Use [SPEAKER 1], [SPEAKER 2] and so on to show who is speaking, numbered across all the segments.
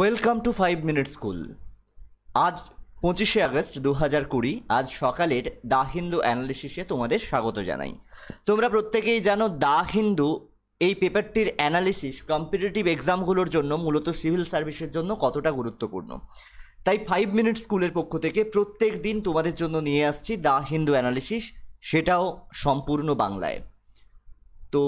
[SPEAKER 1] Welcome to 5 minute school. আজ 25শে August 2020। আজ সকালের দা হিন্দু অ্যানালিসিসে তোমাদের স্বাগত জানাই। তোমরা প্রত্যেকেই জানো দা হিন্দু এই পেপারটির অ্যানালিসিস কম্পিটিটিভ এক্সামগুলোর জন্য, মূলত সিভিল সার্ভিসের জন্য কতটা গুরুত্বপূর্ণ। তাই 5 মিনিট স্কুলের পক্ষ থেকে প্রত্যেক দিন তোমাদের জন্য নিয়ে আসছি দা হিন্দু অ্যানালিসিস, সেটাও সম্পূর্ণ বাংলায়। তো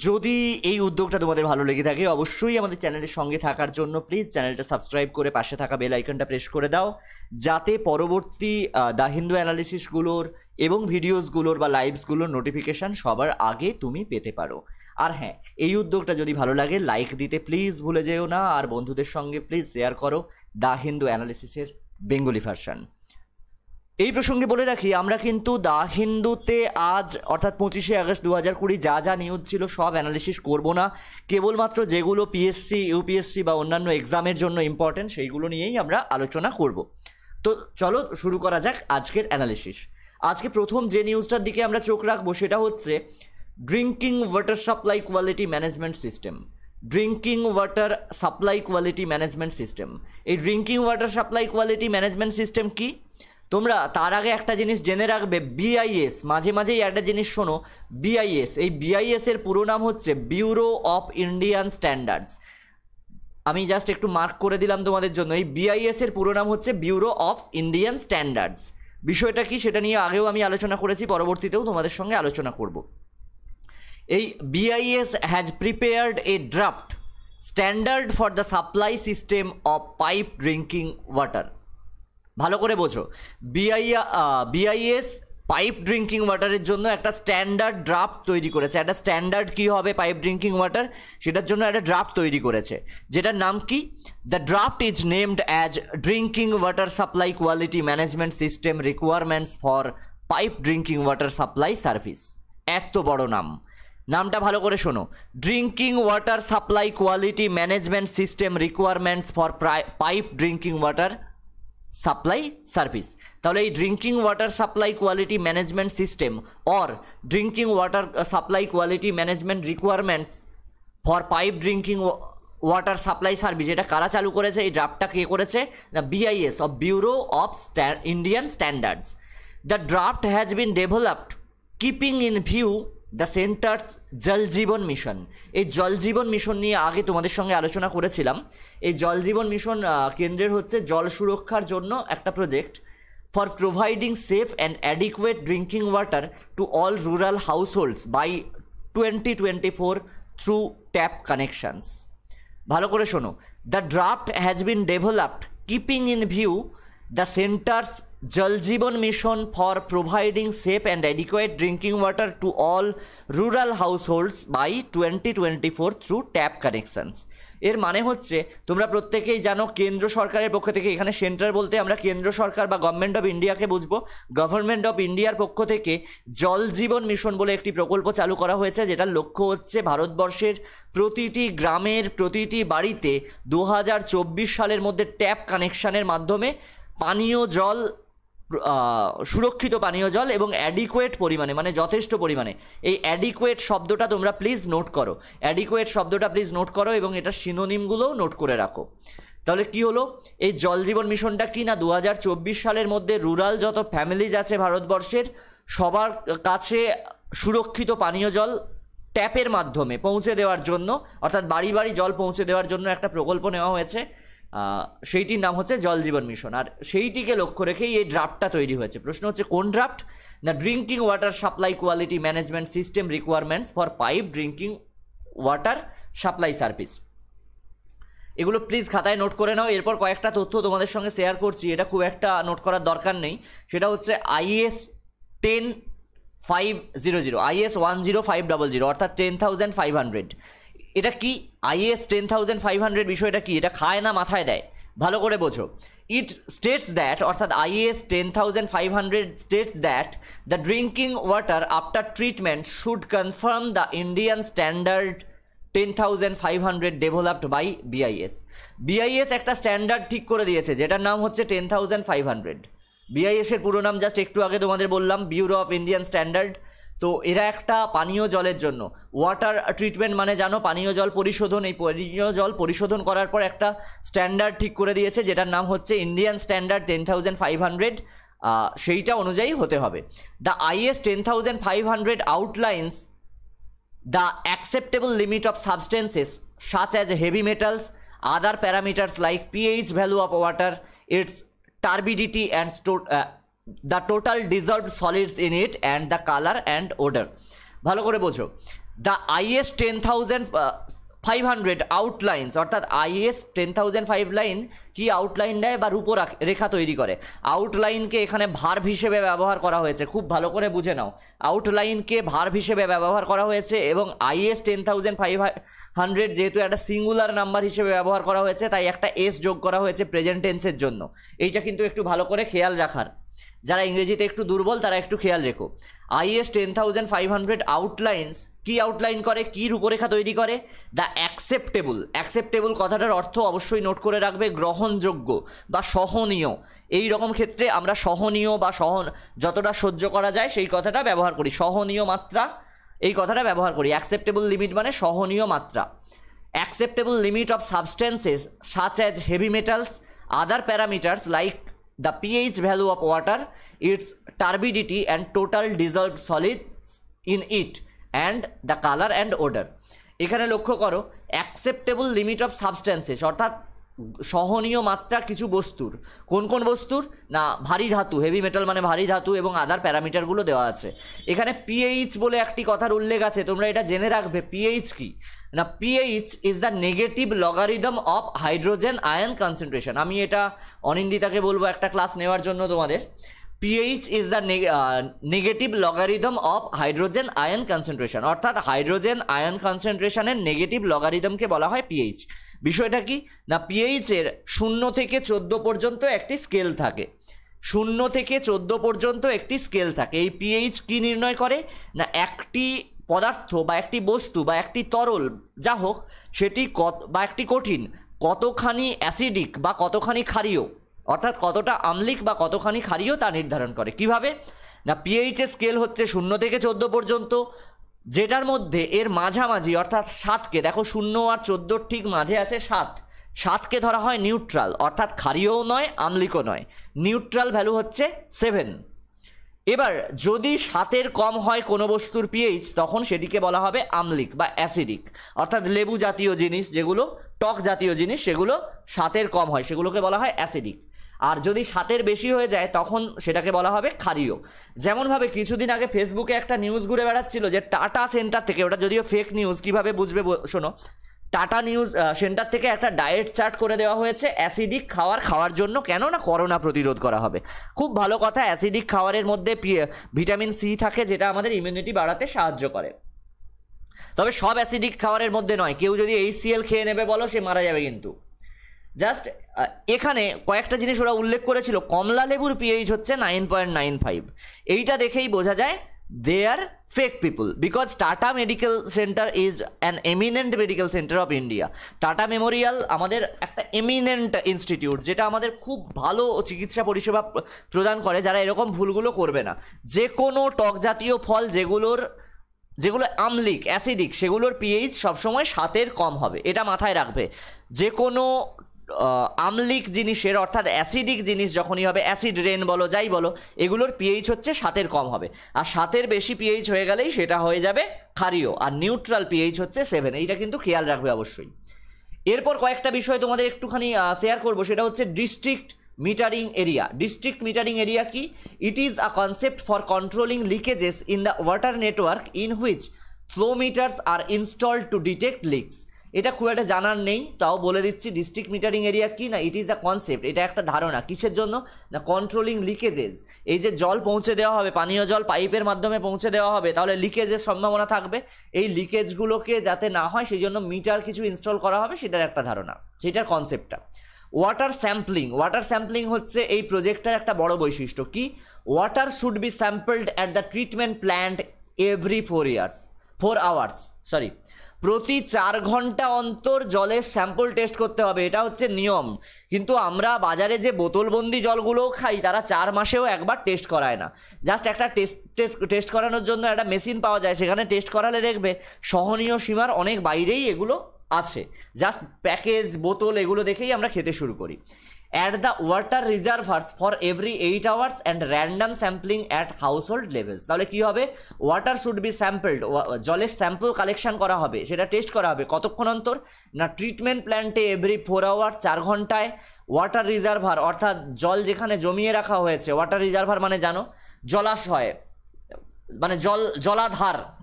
[SPEAKER 1] যদি এই উদ্যোগটা তোমাদের ভালো লেগে থাকে, অবশ্যই আমাদের চ্যানেলের সঙ্গে থাকার জন্য প্লিজ চ্যানেলটা সাবস্ক্রাইব করে পাশে থাকা বেল আইকনটা প্রেস করে দাও, যাতে পরবর্তী দ্য হিন্দু অ্যানালিসিসগুলোর এবং ভিডিওসগুলোর বা লাইভসগুলোর নোটিফিকেশান সবার আগে তুমি পেতে পারো। আর হ্যাঁ, এই উদ্যোগটা যদি ভালো লাগে লাইক দিতে প্লিজ ভুলে যেও না, আর বন্ধুদের সঙ্গে প্লিজ শেয়ার করো দ্য হিন্দু অ্যানালিসিসের বেঙ্গলি ভার্সন। এই প্রসঙ্গে বলে রাখি, আমরা কিন্তু দা হিন্দুতে আজ অর্থাৎ 25শে আগস্ট 2020 যা যা নিউজ ছিল সব অ্যানালিসিস করব না, কেবলমাত্র যেগুলো পিএসসি, ইউপিএসসি বা অন্যান্য এক্সামের জন্য ইম্পর্টেন্ট সেইগুলো নিয়েই আমরা আলোচনা করব। তো চলো শুরু করা যাক আজকের অ্যানালিসিস। আজকে প্রথম যে নিউজটার দিকে আমরা চোখ রাখবো সেটা হচ্ছে drinking water supply quality management system. Drinking water supply quality management system. এই drinking water supply quality management system কি? তোমরা তার আগে একটা জিনিস জেনে রাখবে, বিআইএস, মাঝে মাঝেই একটা জিনিস শোনো, বিআইএস। এই বিআইএস এর পুরো নাম হচ্ছে ব্যুরো অফ ইন্ডিয়ান স্ট্যান্ডার্ডস। আমি জাস্ট একটু মার্ক করে দিলাম তোমাদের জন্য, এই বিআইএস এর পুরো নাম হচ্ছে ব্যুরো অফ ইন্ডিয়ান স্ট্যান্ডার্ডস। বিষয়টা কি সেটা নিয়ে আগেও আমি আলোচনা করেছি, পরবর্তীতেও তোমাদের সঙ্গে আলোচনা করব। এই BIS has prepared A draft standard for the supply system of pipe drinking water. ভালো করে বোঝো, বিআইএস পাইপ ড্রিঙ্কিং ওয়াটারের জন্য একটা স্ট্যান্ডার্ড ড্রাফট তৈরি করেছে। একটা স্ট্যান্ডার্ড কী হবে পাইপ ড্রিঙ্কিং ওয়াটার, সেটার জন্য একটা ড্রাফট তৈরি করেছে, যেটার নাম কি? The draft is named as drinking water supply quality management system requirements for pipe drinking water supply service. এত বড় নাম, নামটা ভালো করে শোনো, drinking water supply quality management system requirements for pipe drinking water supply service. তাহলে এই drinking water supply quality management system or drinking water supply quality management requirements for pipe drinking water supply service, এটা কারা চালু করেছে? এই ড্রাফটটা কে করেছে? The BIS of bureau of Indian standards. The draft has been developed keeping in view the centre's Jal Jeevan mission. এই জল Jeevan mission নিয়ে আগে তোমাদের সঙ্গে আলোচনা করেছিলাম। এই জল জীবন মিশন কেন্দ্রের হচ্ছে জল সুরক্ষার জন্য একটা project for providing safe and adequate drinking water to all rural households by 2024 through tap connections. ভালো করে শোনো, the draft has been developed keeping in view the centre's Jal Jeevan Mission for providing safe and adequate drinking water to all rural households by 2024 through tap connections। এর মানে হচ্ছে, তোমরা প্রত্যেকেই জানো কেন্দ্র সরকারের পক্ষ থেকে, এখানে সেন্ট্রাল বলতে আমরা কেন্দ্র সরকার বা গভর্নমেন্ট অফ ইন্ডিয়াকে বুঝবো, গভর্নমেন্ট অফ ইন্ডিয়ার পক্ষ থেকে জল জীবন মিশন বলে একটি প্রকল্প চালু করা হয়েছে, যেটার লক্ষ্য হচ্ছে ভারতবর্ষের প্রতিটি গ্রামের প্রতিটি বাড়িতে 2024 সালের মধ্যে ট্যাপ কানেকশানের মাধ্যমে পানীয় জল, সুরক্ষিত পানীয় জল এবং অ্যাডিকুয়েট পরিমাণে, মানে যথেষ্ট পরিমাণে। এই অ্যাডিকুয়েট শব্দটা তোমরা প্লিজ নোট করো, অ্যাডিকুয়েট শব্দটা প্লিজ নোট করো এবং এটার সিনোনিমগুলোও নোট করে রাখো। তাহলে কি হলো, এই জল জীবন মিশনটা কি না, 2024 সালের মধ্যে রুরাল যত ফ্যামিলিজ আছে ভারতবর্ষের সবার কাছে সুরক্ষিত পানীয় জল ট্যাপের মাধ্যমে পৌঁছে দেওয়ার জন্য, অর্থাৎ বাড়ি বাড়ি জল পৌঁছে দেওয়ার জন্য একটা প্রকল্প নেওয়া হয়েছে। সেইটির নাম হচ্ছে জল জীবন মিশন, আর সেইটিকে লক্ষ্য রেখেই এই ড্রাফটটা তৈরি হয়েছে। প্রশ্ন হচ্ছে কোন draft? The drinking water supply quality management system requirements for pipe drinking water supply service. এগুলো প্লিজ খাতায় নোট করে নাও। এরপর কয়েকটা তথ্য তোমাদের সঙ্গে শেয়ার করছি, এটা খুব একটা নোট করার দরকার নেই। সেটা হচ্ছে আইএস 10500, আইএস 10500 অর্থাৎ 10,500। এটা কি আইএস 10,500 বিষয়টা কি? এটা খায় না মাথায় দেয়, ভালো করে বোঝো। ইট স্টেটস দ্যাট, অর্থাৎ IS 10,500 states that the drinking water after treatment should confirm the Indian standard 10,500 developed by BIS. BIS একটা স্ট্যান্ডার্ড ঠিক করে দিয়েছে, যেটার নাম হচ্ছে 10,500। বিআইএস এর পুরো নাম জাস্ট একটু আগে তোমাদের বললাম, ব্যুরো অফ ইন্ডিয়ান স্ট্যান্ডার্ড। তো এরা একটা পানীয় জলের জন্য ওয়াটার ট্রিটমেন্ট মানে জানো পানীয় জল পরিশোধন, এই পানীয় জল পরিশোধন করার পর একটা স্ট্যান্ডার্ড ঠিক করে দিয়েছে যেটার নাম হচ্ছে ইন্ডিয়ান স্ট্যান্ডার্ড 10,500, সেইটা অনুযায়ী হতে হবে। The IS 10,500 outlines the acceptable limit of substances such as heavy metals, other parameters like pH value of water, its turbidity and the total dissolved solids in it and the color and odor। ভালো করে বোঝো, the IS 10,500 outlines অর্থাৎ IS 10,005 কি outline দেয় বা রূপরেখা তৈরি করে। আউটলাইনকে এখানে ভার্ব হিসেবে ব্যবহার করা হয়েছে, খুব ভালো করে বুঝে নাও, আউটলাইনকে ভার্ব হিসেবে ব্যবহার করা হয়েছে এবং IS 10,500 যেহেতু একটা সিঙ্গুলার নাম্বার হিসেবে ব্যবহার করা হয়েছে তাই একটা এস যোগ করা হয়েছে প্রেজেন্ট টেন্সের জন্য। এইটা কিন্তু একটু ভালো করে খেয়াল রাখার, যারা ইংরেজিতে একটু দুর্বল তারা একটু খেয়াল রেখো। IS 10,500 আউটলাইন্স কি আউটলাইন করে, কি রূপরেখা তৈরি করে? দ্য অ্যাকসেপ্টেবল, অ্যাকসেপ্টেবল কথাটার অর্থ অবশ্যই নোট করে রাখবে, গ্রহণযোগ্য বা সহনীয়। এই রকম ক্ষেত্রে আমরা সহনীয় বা যতটা সহ্য করা যায় সেই কথাটা ব্যবহার করি, সহনীয় মাত্রা এই কথাটা ব্যবহার করি। অ্যাকসেপ্টেবল লিমিট মানে সহনীয় মাত্রা। Acceptable limit of substances such as heavy metals, other parameters like the pH value of water, its turbidity and total dissolved solids in it and the color and odor। এখানে লক্ষ্য করো acceptable limit of substances অর্থাৎ সহনীয় মাত্রা কিছু বস্তুর, কোন কোন বস্তুর না ভারী ধাতু, হেভি মেটাল মানে ভারী ধাতু এবং আদার প্যারামিটারগুলো দেওয়া আছে। এখানে পিএইচ বলে একটি কথার উল্লেখ আছে, তোমরা এটা জেনে রাখবে। পিএইচ কি না, pH is the negative logarithm of hydrogen ion concentration. আমি এটা অনিন্দিতাকে বলবো একটা ক্লাস নেওয়ার জন্য তোমাদের। PH is the negative logarithm of hydrogen ion concentration, অর্থাৎ হাইড্রোজেন আয়ন কনসেন্ট্রেশনের নেগেটিভ লগারিদমকে বলা হয় পিএইচ। বিষয়টা কি না, পিএইচের 0 থেকে 14 পর্যন্ত একটি স্কেল থাকে, 0 থেকে 14 পর্যন্ত একটি স্কেল থাকে। এই পিএইচ কি নির্ণয় করে না, একটি পদার্থ বা একটি বস্তু বা একটি তরল যা হোক সেটি বা একটি কঠিন কতখানি অ্যাসিডিক বা কতখানি ক্ষারীয়, অর্থাৎ কতটা আম্লিক বা কতখানি ক্ষারীয় তা নির্ধারণ করে। কিভাবে না, পিএইচের স্কেল হচ্ছে 0 থেকে 14 পর্যন্ত, যেটার মধ্যে এর মাঝামাঝি অর্থাৎ 7কে দেখো, 0 আর 14 ঠিক মাঝে আছে 7কে ধরা হয় নিউট্রাল, অর্থাৎ ক্ষারীয়ও নয় আম্লিকও নয়। নিউট্রাল ভ্যালু হচ্ছে 7। এবার যদি 7-এর কম হয় কোনো বস্তুর পিএইচ তখন সেটিকে বলা হবে আম্লিক বা অ্যাসিডিক, অর্থাৎ লেবু জাতীয় জিনিস যেগুলো টক জাতীয় জিনিস সেগুলো 7-এর কম হয় সেগুলোকে বলা হয় অ্যাসিডিক। আর যদি 7-এর বেশি হয়ে যায় তখন সেটাকে বলা হবে ক্ষারীয়। যেমনভাবে কিছুদিন আগে ফেসবুকে একটা নিউজ ঘুরে বেড়াচ্ছিল যে টাটা সেন্টার থেকে, ওটা যদিও ফেক নিউজ, কিভাবে বুঝবে শোনো, টাটা নিউজ সেন্টার থেকে একটা ডায়েট চার্ট করে দেওয়া হয়েছে অ্যাসিডিক খাওয়ার জন্য। কেন না, করোনা প্রতিরোধ করা হবে। খুব ভালো কথা, অ্যাসিডিক খাবারের মধ্যে ভিটামিন সি থাকে যেটা আমাদের ইমিউনিটি বাড়াতে সাহায্য করে। তবে সব অ্যাসিডিক খাবারের মধ্যে নয়, কেউ যদি HCl খেয়ে নেবে বলো সে মারা যাবে। কিন্তু জাস্ট এখানে কয়েকটা জিনিস ওরা উল্লেখ করেছিল। কমলা লেবুর পিএইচ হচ্ছে 9.95। এইটা দেখেই বোঝা যায় they are fake people, because Tata medical centre is an eminent medical centre of India. Tata memorial আমাদের একটা এমিনেন্ট ইনস্টিটিউট যেটা আমাদের খুব ভালো চিকিৎসা পরিষেবা প্রদান করে। যারা এরকম ভুলগুলো করবে না, যে কোনো টক জাতীয় ফল যেগুলো আমলিক অ্যাসিডিক সেগুলোর পিএইচ সবসময় 7-এর কম হবে, এটা মাথায় রাখবে। যে কোনো আমলিক জিনিসের অর্থাৎ অ্যাসিডিক জিনিস যখনই হবে, অ্যাসিড রেন বলো যাই বলো, এগুলোর পিএইচ হচ্ছে 7-এর কম হবে। আর 7-এর বেশি পিএইচ হয়ে গেলেই সেটা হয়ে যাবে ক্ষারীয়। আর নিউট্রাল পিএইচ হচ্ছে 7। এইটা কিন্তু খেয়াল রাখবে অবশ্যই। এরপর কয়েকটা বিষয় তোমাদের একটুখানি শেয়ার করবো, সেটা হচ্ছে district metering area. District metering area কি? It is a concept for controlling leakages in the water network in which flow meters are installed to detect leaks. এটা খুব একটা জানার নেই, তাও বলে দিচ্ছি। ডিস্ট্রিক্ট মিটারিং এরিয়া কি না, ইট ইজ আ কনসেপ্ট, এটা একটা ধারণা। কিসের জন্য না, কন্ট্রোলিং লিকেজেস। এই যে জল পৌঁছে দেওয়া হবে, পানীয় জল পাইপের মাধ্যমে পৌঁছে দেওয়া হবে, তাহলে লিকেজের সম্ভাবনা থাকবে। এই লিকেজগুলোকে যাতে না হয় সেই জন্য মিটার কিছু ইনস্টল করা হবে, সেটার একটা ধারণা, সেটার কনসেপ্টটা। ওয়াটার স্যাম্পলিং হচ্ছে এই প্রজেক্টটার একটা বড় বৈশিষ্ট্য। কি? Water should be sampled at the treatment plant every 4 hours. প্রতি 4 ঘন্টা অন্তর জলের স্যাম্পল টেস্ট করতে হবে, এটা হচ্ছে নিয়ম। কিন্তু আমরা বাজারে যে বোতলবন্দি জলগুলোও খাই তারা 4 মাসেও একবার টেস্ট করায় না। জাস্ট একটা টেস্ট করানোর জন্য একটা মেশিন পাওয়া যায়, সেখানে টেস্ট করালে দেখবে সহনীয় সীমার অনেক বাইরেই এগুলো আছে। জাস্ট প্যাকেজ বোতল এগুলো দেখেই আমরা খেতে শুরু করি। At the water reservoirs for every 8 hours and random sampling at household levels। তাহলে কি হবে, ওয়াটার শুড বি স্যাম্পলড, জলের স্যাম্পল কালেকশন করা হবে, সেটা টেস্ট করা হবে কতক্ষণ অন্তর না, ট্রিটমেন্ট প্ল্যান্টে এভরি 4 আওয়ার, 4 ঘন্টায়। ওয়াটার রিজার্ভার অর্থাৎ জল যেখানে জমিয়ে রাখা হয়েছে, ওয়াটার রিজার্ভার মানে জানো জলাশয়, মানে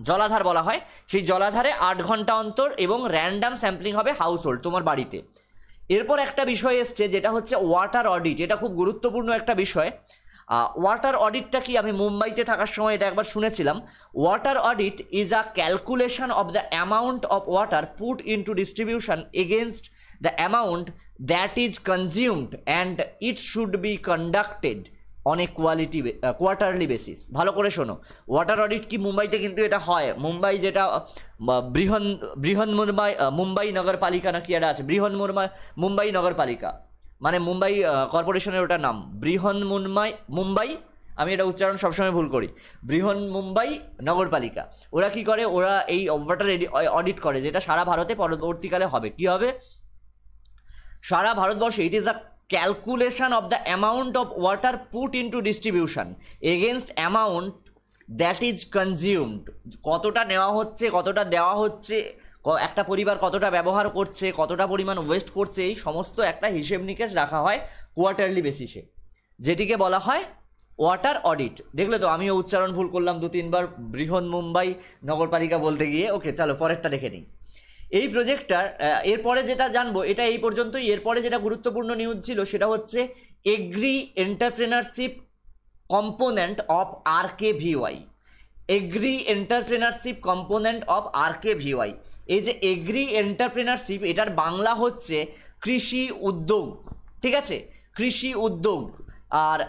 [SPEAKER 1] জলাধার বলা হয়, সেই জলাধারে 8 ঘন্টা অন্তর, এবং র্যান্ডাম স্যাম্পলিং হবে হাউস হোল্ড, তোমার বাড়িতে। এরপর একটা বিষয় এসছে যেটা হচ্ছে ওয়াটার অডিট, এটা খুব গুরুত্বপূর্ণ একটা বিষয়। ওয়াটার অডিটটা কি, আমি মুম্বাইতে থাকার সময় এটা একবার শুনেছিলাম। Water audit is a calculation of the amount of water put into distribution against the amount that is consumed and it should be conducted on a quarterly basis. ভালো করে শোনো, ওয়াটার অডিট কি মুম্বাইতে কিন্তু এটা হয়। মুম্বাই যেটা মুম্বাই নগরপালিকা না কি এটা আছে, মুম্বাই নগরপালিকা, মানে মুম্বাই কর্পোরেশনের ওটার নাম মুম্বাই, আমি এটা উচ্চারণ সবসময় ভুল করি, মুম্বাই নগরপালিকা। ওরা কি করে, ওরা এই ওয়াটার অডিট করে, যেটা সারা ভারতে পরবর্তীকালে হবে। কি হবে সারা ভারতবর্ষে, ইট is a calculation of the amount of water put into distribution against amount that is consumed। কতটা নেওয়া হচ্ছে, কতটা দেওয়া হচ্ছে, একটা পরিবার কতটা ব্যবহার করছে, কতটা পরিমাণ ওয়েস্ট করছে, এই সমস্ত একটা হিসেব নিকেশ রাখা হয় কোয়ার্টারলি বেসিসে, যেটিকে বলা হয় ওয়াটার অডিট। দেখলে তো আমিও উচ্চারণ ভুল করলাম 2-3 বার মুম্বাই নগরপালিকা বলতে গিয়ে। ওকে, চলো পরেরটা দেখে নিই। এই প্রজেক্টটার এরপরে যেটা জানবো এটা এই পর্যন্তই। এরপরে যেটা গুরুত্বপূর্ণ নিউজ ছিল সেটা হচ্ছে agri entrepreneurship component of RKVY। Agri entrepreneurship component of RKVY, এই যে এগ্রি এন্টারপ্রেনারশিপ, এটার বাংলা হচ্ছে কৃষি উদ্যোগ, ঠিক আছে, কৃষি উদ্যোগ। আর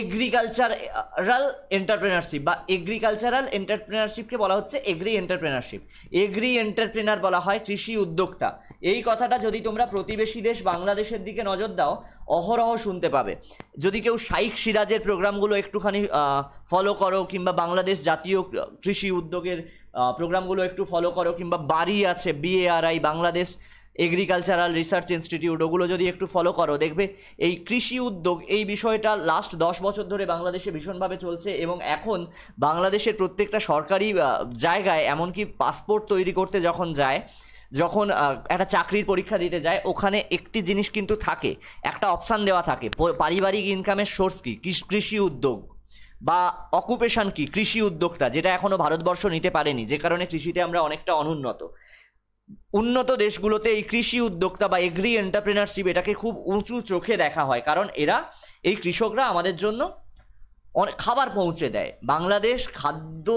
[SPEAKER 1] এগ্রিকালচারাল এন্টারপ্রেনারশিপ বা এগ্রিকালচারাল এন্টারপ্রেনারশিপকে বলা হচ্ছে এগ্রি এন্টারপ্রেনারশিপ। এগ্রি এন্টারপ্রেনার বলা হয় কৃষি উদ্যোক্তা। এই কথাটা যদি তোমরা প্রতিবেশী দেশ বাংলাদেশের দিকে নজর দাও, অহরহ শুনতে পাবে। যদি কেউ শাইখ সিরাজের প্রোগ্রামগুলো একটুখানি ফলো করো, কিংবা বাংলাদেশ জাতীয় কৃষি উদ্যোগের প্রোগ্রামগুলো একটু ফলো করো, কিংবা বাড়ি আছে BARI, Bangladesh agricultural research institute, ওগুলো যদি একটু ফলো করো, দেখবে এই কৃষি উদ্যোগ এই বিষয়টা লাস্ট 10 বছর ধরে বাংলাদেশে ভীষণভাবে চলছে। এবং এখন বাংলাদেশের প্রত্যেকটা সরকারি জায়গায়, এমনকি পাসপোর্ট তৈরি করতে যখন একটা চাকরির পরীক্ষা দিতে যায়, ওখানে একটি জিনিস কিন্তু থাকে, একটা অপশান দেওয়া থাকে, পারিবারিক ইনকামের সোর্স কি, কৃষি উদ্যোগ, বা অকুপেশন কি, কৃষি উদ্যোক্তা, যেটা এখনও ভারতবর্ষ নিতে পারেনি, যে কারণে কৃষিতে আমরা অনেকটা অনুন্নত। উন্নত দেশগুলোতে এই কৃষি উদ্যোক্তা বা এগ্রি এন্টারপ্রেনারশিপ এটাকে খুব উঁচু চোখে দেখা হয়, কারণ এই কৃষকরা আমাদের জন্য অনেক খাবার পৌঁছে দেয়। বাংলাদেশ খাদ্য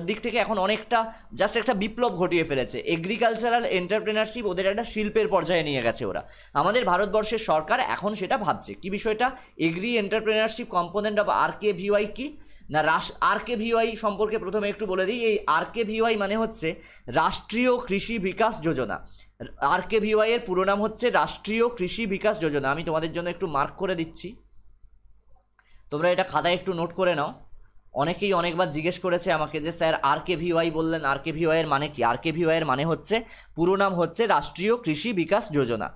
[SPEAKER 1] দিক থেকে এখন অনেকটা জাস্ট একটা বিপ্লব ঘটিয়ে ফেলেছে। এগ্রিকালচারাল এন্টারপ্রেনারশিপ ওদের একটা শিল্পের পর্যায়ে নিয়ে গেছে ওরা। আমাদের ভারতবর্ষের সরকার এখন সেটা ভাবছে। কি বিষয়টা, agri entrepreneurship component of RKVY কি না, RKVY সম্পর্কে প্রথমে একটু বলে দিই। এই RKVY মানে হচ্ছে রাষ্ট্রীয় কৃষি বিকাশ যোজনা। RKVY এর পুরো নাম হচ্ছে রাষ্ট্রীয় কৃষি বিকাশ যোজনা। আমি তোমাদের জন্য একটু মার্ক করে দিচ্ছি, তোমরা এটা খাতায় একটু নোট করে নাও। অনেকেই অনেকবার জিজ্ঞেস করেছে আমাকে যে স্যার RKVY বললেন, RKVY এর মানে কি? RKVY এর মানে হচ্ছে, পুরো নাম হচ্ছে রাষ্ট্রীয় কৃষি Vikas Yojana.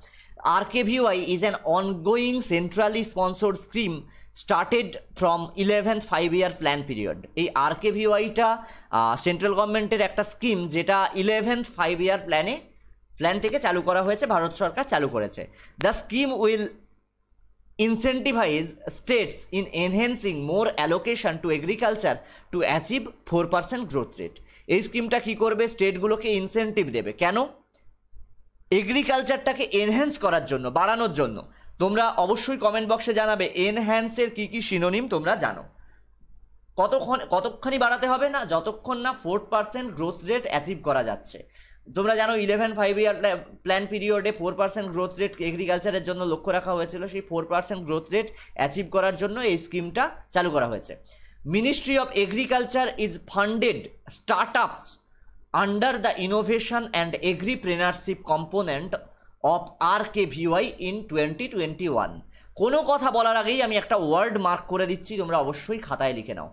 [SPEAKER 1] RKVY is an ongoing centrally sponsored scheme started from 11th 5-year plan period। এই RKVYটা সেন্ট্রাল গভর্নমেন্টের একটা স্কিম, যেটা 11th 5-year প্ল্যান থেকে চালু করা হয়েছে, ভারত সরকার চালু করেছে। The scheme will incentivize states in enhancing more allocation to agriculture to achieve 4% growth rate। এই স্কিমটা কি করবে, স্টেটগুলোকে ইনসেন্টিভ দেবে। কেন? এগ্রিকালচারটাকে এনহ্যান্স করার জন্য, বাড়ানোর জন্য। তোমরা অবশ্যই কমেন্ট বক্সে জানাবে এনহ্যান্সের কি কি সিনোনিম তোমরা জানো। কতক্ষণই বাড়াতে হবে না, যতক্ষণ না 4% গ্রোথ রেট অ্যাচিভ করা যাচ্ছে। তোমরা জানো 11 5-year প্ল্যান পিরিয়ডে 4% গ্রোথ রেট এগ্রিকালচারের জন্য লক্ষ্য রাখা হয়েছিল। সেই 4% গ্রোথ রেট অ্যাচিভ করার জন্য এই স্কিমটা চালু করা হয়েছে। Ministry of agriculture is funded start আপস under the innovation and agripreneurship component of RKVY in 2021। কোনো কথা বলার আগেই আমি একটা ওয়ার্ড মার্ক করে দিচ্ছি, তোমরা অবশ্যই খাতায় লিখে নাও,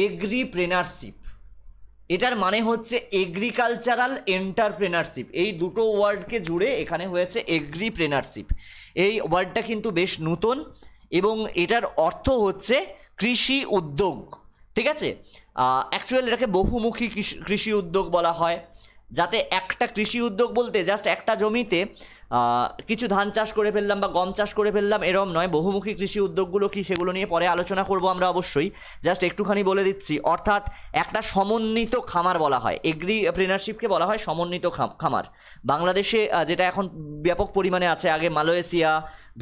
[SPEAKER 1] এগ্রিপ্রেনারশিপ। এটার মানে হচ্ছে এগ্রিকালচারাল এন্টারপ্রেনারশিপ। এই দুটো ওয়ার্ডকে জুড়ে এখানে হয়েছে এগ্রিপ্রেনারশিপ। এই ওয়ার্ডটা কিন্তু বেশ নতুন এবং এটার অর্থ হচ্ছে কৃষি উদ্যোগ, ঠিক আছে। অ্যাকচুয়ালি এটাকে বহুমুখী কৃষি উদ্যোগ বলা হয়, যাতে একটা কৃষি উদ্যোগ বলতে জাস্ট একটা জমিতে কিছু ধান চাষ করে ফেললাম বা গম চাষ করে ফেললাম এরম নয়। বহুমুখী কৃষি উদ্যোগগুলো কি সেগুলো নিয়ে পরে আলোচনা করব আমরা অবশ্যই, জাস্ট একটুখানি বলে দিচ্ছি। অর্থাৎ একটা সমন্বিত খামার বলা হয়, এগ্রিপ্রেনারশিপকে বলা হয় সমন্বিত খামার। বাংলাদেশে যেটা এখন ব্যাপক পরিমাণে আছে, আগে মালয়েশিয়া,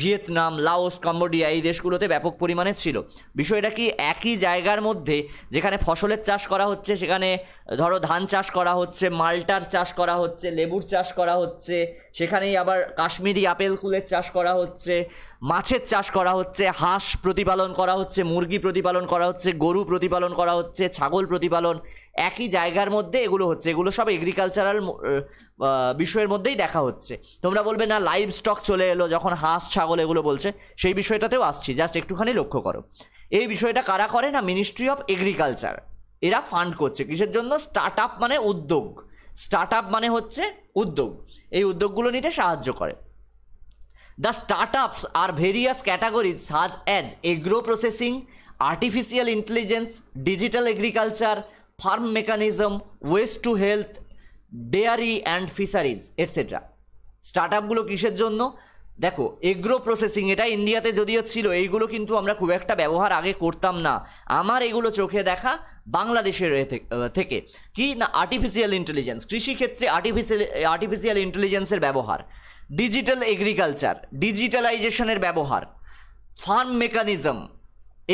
[SPEAKER 1] ভিয়েতনাম, লাওস, কম্বোডিয়া এই দেশগুলোতে ব্যাপক পরিমাণে ছিল। বিষয়টা কি, একই জায়গার মধ্যে যেখানে ফসলের চাষ করা হচ্ছে, সেখানে ধরো ধান চাষ করা হচ্ছে, মাল্টার চাষ করা হচ্ছে, লেবুর চাষ করা হচ্ছে, সেখানেই আবার কাশ্মীরি আপেল কুলের চাষ করা হচ্ছে, মাছের চাষ করা হচ্ছে, হাঁস প্রতিপালন করা হচ্ছে, মুরগি প্রতিপালন করা হচ্ছে, গরু প্রতিপালন করা হচ্ছে, ছাগল প্রতিপালন, একই জায়গার মধ্যে এগুলো হচ্ছে। এগুলো সব এগ্রিকালচারাল বিষয়ের মধ্যেই দেখা হচ্ছে। তোমরা বলবে না লাইভ স্টক চলে এলো যখন হাঁস ছাগল এগুলো বলছে, সেই বিষয়টাতেও আসছি, জাস্ট একটুখানি লক্ষ্য করো। এই বিষয়টা কারা করে না, মিনিস্ট্রি অফ এগ্রিকালচার। এরা ফান্ড করছে কিসের জন্য, স্টার্ট আপ মানে উদ্যোগ, স্টার্ট আপ মানে হচ্ছে উদ্যোগ, এই উদ্যোগগুলো নিতে সাহায্য করে। The startups are various categories such as agro processing, artificial intelligence, digital agriculture, farm mechanism, waste to health, dairy and fisheries, etc. স্টার্টআপগুলো কিসের জন্য, দেখো এগ্রো প্রসেসিং এটা ইন্ডিয়াতে যদিও ছিল, এইগুলো কিন্তু আমরা খুব একটা ব্যবহার আগে করতাম না। আমার এগুলো চোখে দেখা বাংলাদেশের থেকে কি না, আর্টিফিশিয়াল ইন্টেলিজেন্স, কৃষিক্ষেত্রে আর্টিফিশিয়াল ইন্টেলিজেন্সের ব্যবহার, ডিজিটাল এগ্রিকালচার, ডিজিটালাইজেশনের ব্যবহার, ফার্ম মেকানিজম,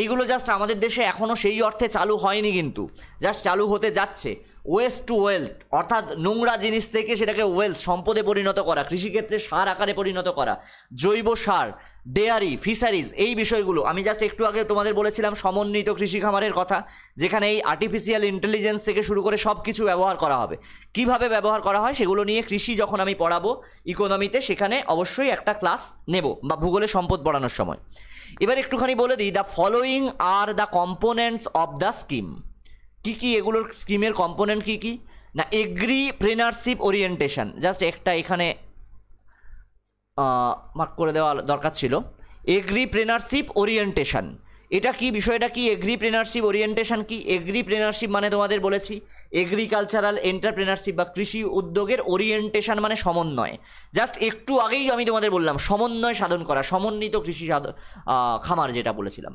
[SPEAKER 1] এইগুলো জাস্ট আমাদের দেশে এখনও সেই অর্থে চালু হয়নি, কিন্তু জাস্ট চালু হতে যাচ্ছে। ওয়েস্ট টু ওয়েলথ, অর্থাৎ নোংরা জিনিস থেকে সেটাকে ওয়েলথ, সম্পদে পরিণত করা, কৃষিক্ষেত্রে সার আকারে পরিণত করা, জৈব সার, ডেয়ারি, ফিশারিজ, এই বিষয়গুলো আমি জাস্ট একটু আগে তোমাদের বলেছিলাম সমন্বিত কৃষি খামারের কথা, যেখানে এই আর্টিফিশিয়াল ইন্টেলিজেন্স থেকে শুরু করে সব কিছু ব্যবহার করা হবে। কিভাবে ব্যবহার করা হয় সেগুলো নিয়ে কৃষি যখন আমি পড়াবো ইকোনমিতে, সেখানে অবশ্যই একটা ক্লাস নেব, বা ভূগোলে সম্পদ পড়ানোর সময়। এবার একটুখানি বলে দিই, the following are the components of the scheme. কী কী এগুলোর স্কিমের কম্পোনেন্ট কী কী না, এগ্রিপ্রেনারশিপ ওরিয়েন্টেশন, জাস্ট একটা এখানে মার্ক করে দেওয়া দরকার ছিল, এগ্রিপ্রেনারশিপ ওরিয়েন্টেশন। এটা কি, বিষয়টা কি, এগ্রিপ্রেনারশিপ ওরিয়েন্টেশন কি? এগ্রিপ্রেনারশিপ মানে তোমাদের বলেছি এগ্রিকালচারাল এন্টারপ্রেনারশিপ বা কৃষি উদ্যোগের ওরিয়েন্টেশন মানে সমন্বয়। জাস্ট একটু আগেই আমি তোমাদের বললাম সমন্বয় সাধন করা, সমন্বিত কৃষি খামার যেটা বলেছিলাম,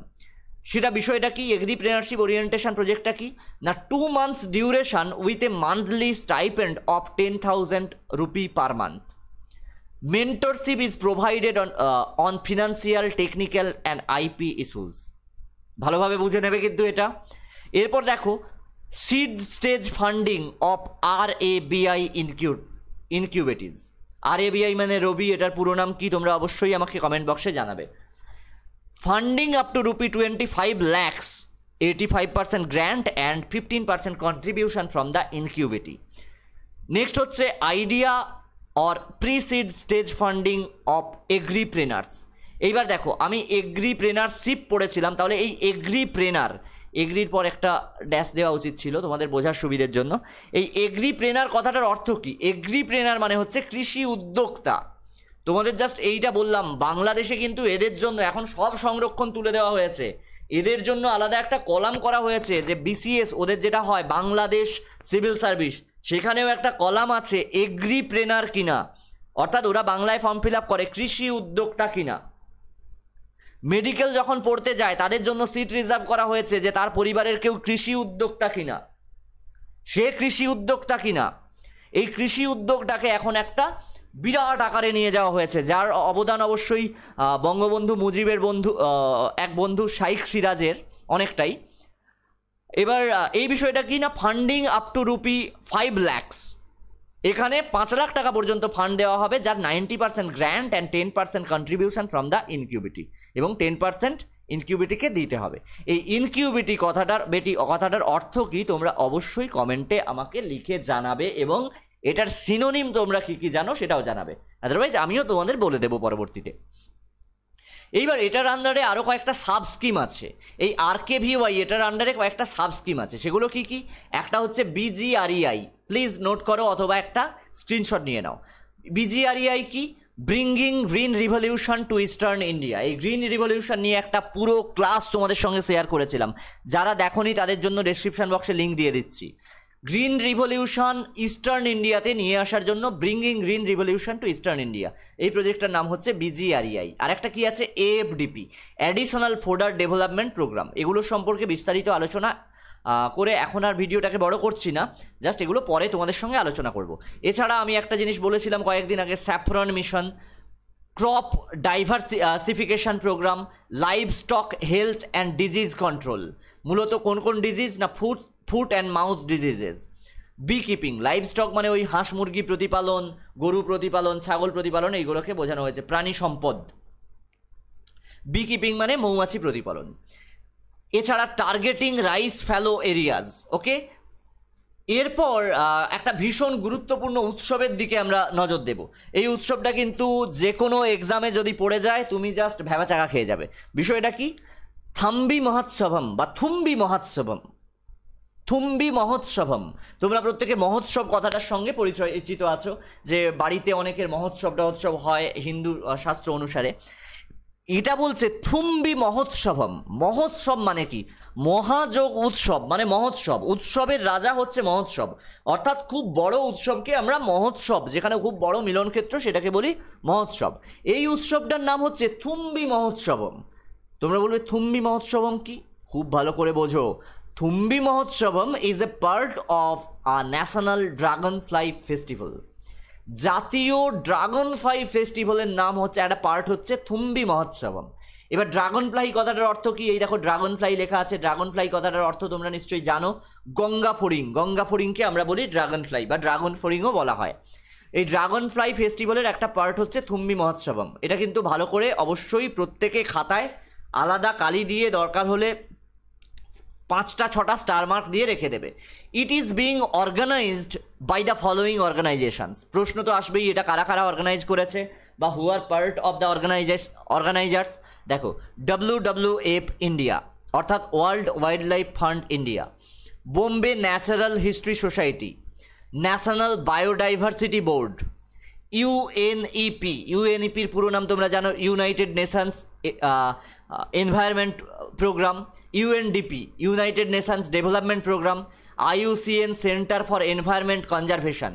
[SPEAKER 1] সেটা বিষয়টা কি, এগ্রিপ্রেনারশিপ ওরিয়েন্টেশন প্রজেক্টটা কি না, 2 months duration with a monthly stipend of 10,000 rupee per month. Mentorship is provided on financial, technical and IP issues. ভালোভাবে বুঝে নেবে কিন্তু এটা। এরপর দেখো seed stage funding of RABI ইনকিউবেটিভ। RABI মানে রবি, এটার পুরো নাম কি তোমরা অবশ্যই আমাকে কমেন্ট বক্সে জানাবে। Funding up to rupee 25 lakhs, 85% grant and 15% contribution from the incubatee. Next হচ্ছে idea or pre seed stage funding of agripreneurs. এইবার দেখো আমি এগ্রিপ্রেনারশিপ পড়েছিলাম, তাহলে এই এগ্রিপ্রেনার, এগ্রির পর একটা ড্যাশ দেওয়া উচিত ছিল তোমাদের বোঝার সুবিধের জন্য। এই এগ্রিপ্রেনার কথাটার অর্থ কি? এগ্রিপ্রেনার মানে হচ্ছে কৃষি উদ্যোক্তা। তোমাদের জাস্ট এইটা বললাম, বাংলাদেশে কিন্তু এদের জন্য এখন সব সংরক্ষণ তুলে দেওয়া হয়েছে, এদের জন্য আলাদা একটা কলাম করা হয়েছে, যে BCS ওদের যেটা হয় বাংলাদেশ সিভিল সার্ভিস, সেখানেও একটা কলাম আছে এগ্রিপ্রেনার কিনা, অর্থাৎ ওরা বাংলায় ফর্ম ফিল আপ করে কৃষি উদ্যোক্তা কিনা। মেডিকেল যখন পড়তে যায় তাদের জন্য সিট রিজার্ভ করা হয়েছে যে তার পরিবারের কেউ কৃষি উদ্যোক্তা কিনা, সে কৃষি উদ্যোক্তা কিনা। এই কৃষি উদ্যোগটাকে এখন একটা বিরাট আকারে নিয়ে যাওয়া হয়েছে, যার অবদান অবশ্যই বঙ্গবন্ধু মুজিবের এক বন্ধু শাইখ সিরাজের অনেকটাই। এবার এই বিষয়টা কি না, funding up to rupee 5 lakhs, এখানে 5 লাখ টাকা পর্যন্ত ফান্ড দেওয়া হবে, যার 90% grant and 10% contribution from the incubatee এবং 10% ইনকিউবিটিকে দিতে হবে। এই ইনকিউবিটি কথাটার অর্থ কি তোমরা অবশ্যই কমেন্টে আমাকে লিখে জানাবে, এবং এটার সিনোনিম তোমরা কি কি জানো সেটাও জানাবে, আদারওয়াইজ আমিও তোমাদের বলে দেবো পরবর্তীতে। এইবার এটার আন্ডারে আরও কয়েকটা সাব স্কিম আছে, এই RKVY এটার আন্ডারে কয়েকটা সাব স্কিম আছে, সেগুলো কি কি? একটা হচ্ছে BGREI, প্লিজ নোট করো অথবা একটা স্ক্রিনশট নিয়ে নাও। BGREI কি? Bringing green revolution to eastern India. এই গ্রিন রিভলিউশন নিয়ে একটা পুরো ক্লাস তোমাদের সঙ্গে শেয়ার করেছিলাম, যারা দেখোনি তাদের জন্য ডেসক্রিপশন বক্সে লিঙ্ক দিয়ে দিচ্ছি। গ্রিন রিভলিউশন ইস্টার্ন ইন্ডিয়াতে নিয়ে আসার জন্য bringing green revolution to eastern India, এই প্রজেক্টটার নাম হচ্ছে BGREI। আর একটা কি আছে? AFDP, additional fodder development programme. এগুলো সম্পর্কে বিস্তারিত আলোচনা করে এখন আর ভিডিওটাকে বড় করছি না, জাস্ট এগুলো পরে তোমাদের সঙ্গে আলোচনা করব। এছাড়া আমি একটা জিনিস বলেছিলাম কয়েকদিন আগে, saffron mission, crop diversification programme, livestock health and disease control. মূলত কোন কোন ডিজিজ? না foot and mouth diseases. Beekeeping, livestock মানে ওই হাঁস মুরগি প্রতিপালন, গরু প্রতিপালন, ছাগল প্রতিপালন, এইগুলোকে বোঝানো হয়েছে, প্রাণী সম্পদ। বি কিপিং মানে মৌমাছি প্রতিপালন। এছাড়া টার্গেটিং রাইস ফ্যালো এরিয়াজ। ওকে, এরপর একটা ভীষণ গুরুত্বপূর্ণ উৎসবের দিকে আমরা নজর দেব। এই উৎসবটা কিন্তু যে কোনো এক্সামে যদি পড়ে যায় তুমি জাস্ট ভ্যাবাচাকা খেয়ে যাবে। বিষয়টা কি? থাম্বি মহোৎসবম বা থুম্বি মহোৎসবম। থুম্বি মহোৎসবম, তোমরা প্রত্যেকে মহোৎসব কথাটার সঙ্গে পরিচিত আছো, যে বাড়িতে অনেকের মহোৎসব হয় হিন্দু শাস্ত্র অনুসারে। এটা বলছে থুম্বি মহোৎসবম। মহোৎসব মানে কি? মহাযোগ উৎসব মানে মহোৎসব, উৎসবের রাজা হচ্ছে মহোৎসব, অর্থাৎ খুব বড় উৎসবকে আমরা মহোৎসব, যেখানে খুব বড় মিলনক্ষেত্র, সেটাকে বলি মহোৎসব। এই উৎসবটার নাম হচ্ছে থুম্বি মহোৎসবম। তোমরা বলবে থুম্বি মহোৎসবম কি? খুব ভালো করে বোঝো, Thumbi Mahotsavam is a part of a national dragon fly festival. জাতীয় ড্রাগন ফ্লাই ফেস্টিভ্যালের নাম হচ্ছে, একটা পার্ট হচ্ছে থুম্বি মহোৎসবম। এবার ড্রাগন ফ্লাই কথাটার অর্থ কি? এই দেখো ড্রাগন ফ্লাই লেখা আছে। ড্রাগন ফ্লাই কথাটার অর্থ তোমরা নিশ্চয়ই জানো, গঙ্গা ফড়িং। গঙ্গা ফড়িংকে আমরা বলি ড্রাগন ফ্লাই বা ড্রাগন ফড়িংও বলা হয়। এই ড্রাগন ফ্লাই ফেস্টিভ্যালের একটা পার্ট হচ্ছে থুম্বি মহোৎসবম। এটা কিন্তু ভালো করে অবশ্যই প্রত্যেকে খাতায় আলাদা কালি দিয়ে, দরকার হলে 5টা 6টা স্টার মার্ক দিয়ে রেখে দেবে। It is being organised by the following organisations. প্রশ্ন তো আসবেই, এটা কারা কারা অর্গানাইজ করেছে বা who are part of the organisers. দেখো, WWF ইন্ডিয়া অর্থাৎ world wild life fund India, Bombay natural history society, national biodiversity board, ইউএনইপির পুরো নাম তোমরা জানো, united nations environment programme, UNDP, united nations development programme, IUCN centre for environment conservation.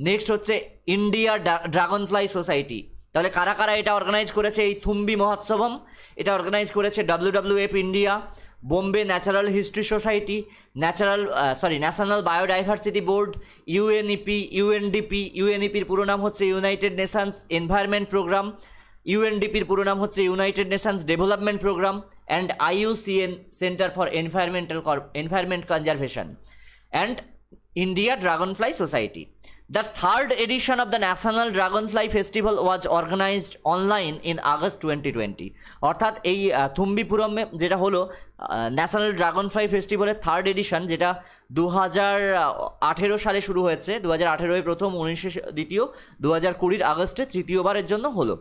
[SPEAKER 1] Next হচ্ছে India dragon fly society. তাহলে কারা কারা এটা অর্গানাইজ করেছে? এই থুম্বি মহোৎসবম এটা অর্গানাইজ করেছে WWF India, Bombay natural history society, national biodiversity board, UNEP, UNDP. ইউএনইপির পুরো নাম হচ্ছে ইউনাইটেড নেশনস এনভায়রনমেন্ট প্রোগ্রাম, ইউএনডিপির পুরো নাম হচ্ছে united nations development programme, and IUCN centre for environment conservation, and India dragon fly society. The third edition of the National Dragonfly Festival was organized online in August 2020. অর্থাৎ এই থুম্বিপুরমে যেটা হলো national dragon fly ফেস্টিভ্যালের third edition, যেটা 2018 সালে শুরু হয়েছে। 2018 প্রথম, 19 দ্বিতীয়, 2020 আগস্টে তৃতীয়বারের জন্য হলো।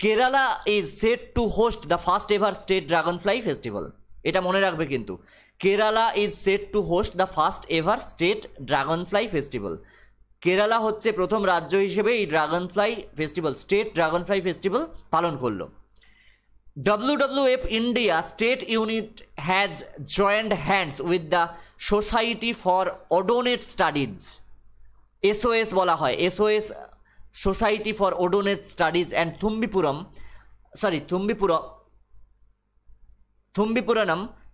[SPEAKER 1] Kerala is set two host the first ever state dragon fly festival. এটা মনে রাখবে কিন্তু, Kerala is set two host the first ever state dragon fly festival. Kerala হচ্ছে প্রথম রাজ্য হিসেবে এই dragon fly festival, state dragon fly festival পালন করলো। WWF India State Unit has joined hands with the Society for Odonate Studies, SOS বলা হয়, SOS Society for Odonate Studies and Thumbipuranam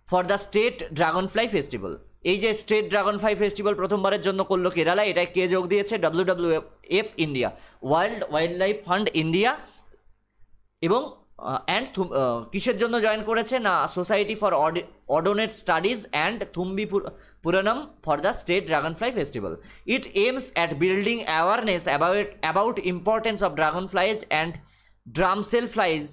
[SPEAKER 1] for the State Dragonfly Festival. এই যে state dragon fly festival প্রথমবারের জন্য করলো কেরালা, এটা কে যোগ দিয়েছে? WWF India, world wild life fund India, এবং কিসের জন্য জয়েন করেছে? না, society for odonate studies and Thumbipuranam for the state dragon fly festival. It aims at building awareness about importance of dragon flies and damsel flies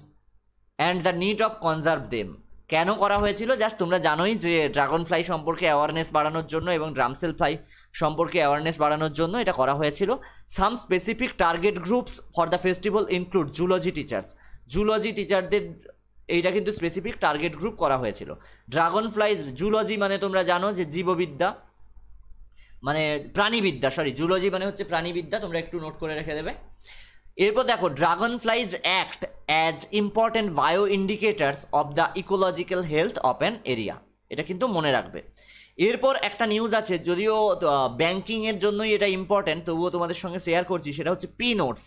[SPEAKER 1] and the need of conserve them. কেন করা হয়েছিল just তোমরা জানোই যে dragon fly সম্পর্কে awareness বাড়ানোর জন্য এবং ড্রামসেল ফ্লাই সম্পর্কে অ্যাওয়ারনেস বাড়ানোর জন্য এটা করা হয়েছিল। Some specific target groups for the festival include zoology teachers. Zoology টিচারদের এইটা কিন্তু স্পেসিফিক টার্গেট গ্রুপ করা হয়েছিল। ড্রাগন ফ্লাইজ, জুলজি মানে তোমরা জানো যে জীববিদ্যা মানে প্রাণীবিদ্যা, সরি জুলজি মানে হচ্ছে প্রাণীবিদ্যা, তোমরা একটু নোট করে রেখে দেবে। এরপর দেখো dragon flies act as important bio indicators of the ecological health of an area, এটা কিন্তু মনে রাখবে। এরপর একটা নিউজ আছে, যদিও ব্যাঙ্কিংয়ের জন্যই এটা ইম্পর্টেন্ট, তবুও তোমাদের সঙ্গে শেয়ার করছি, সেটা হচ্ছে P notes.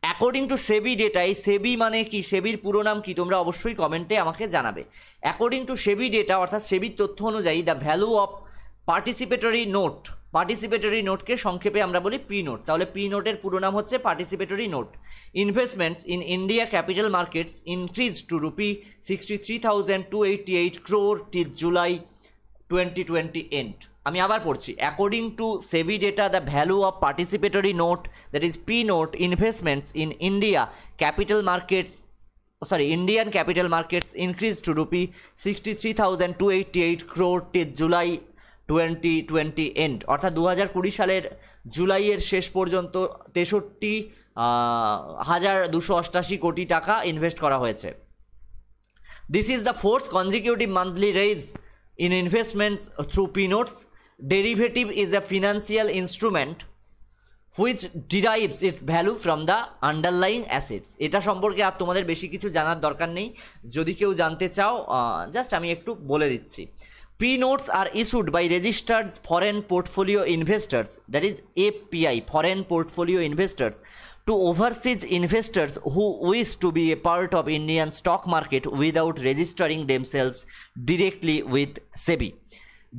[SPEAKER 1] According to SEBI data, এই সেবি মানে কি, সেবির পুরো নাম কি, তোমরা অবশ্যই কমেন্টে আমাকে জানাবে। অ্যাকর্ডিং টু সেবি ডেটা অর্থাৎ সেবির তথ্য অনুযায়ী the value of participatory note, participatory নোটকে সংক্ষেপে আমরা বলি পি নোট, তাহলে পি নোটের পুরো নাম হচ্ছে participatory note. Investments in India capital markets increase to ₹63,288 crore till July 2020 end. আমি আবার পড়ছি, according to SEBI data the value of participatory note that is P note investments in India capital markets Indian capital markets increased to ₹63,288 crore till July 2020 end, অর্থাৎ 2020 সালের জুলাইয়ের শেষ পর্যন্ত 63,288 কোটি টাকা ইনভেস্ট করা হয়েছে। This is the fourth consecutive monthly rise in investments through P notes. Derivative is a financial instrument which derives its value from the underlying assets. এটা সম্পর্কে আর তোমাদের বেশি কিছু জানার দরকার নেই, যদি কেউ জানতে চাও জাস্ট আমি একটু বলে দিচ্ছি। P notes are issued by registered foreign portfolio investors, that is API, foreign portfolio investors, to overseas investors who wish to be a part of Indian stock market without registering themselves directly with SEBI.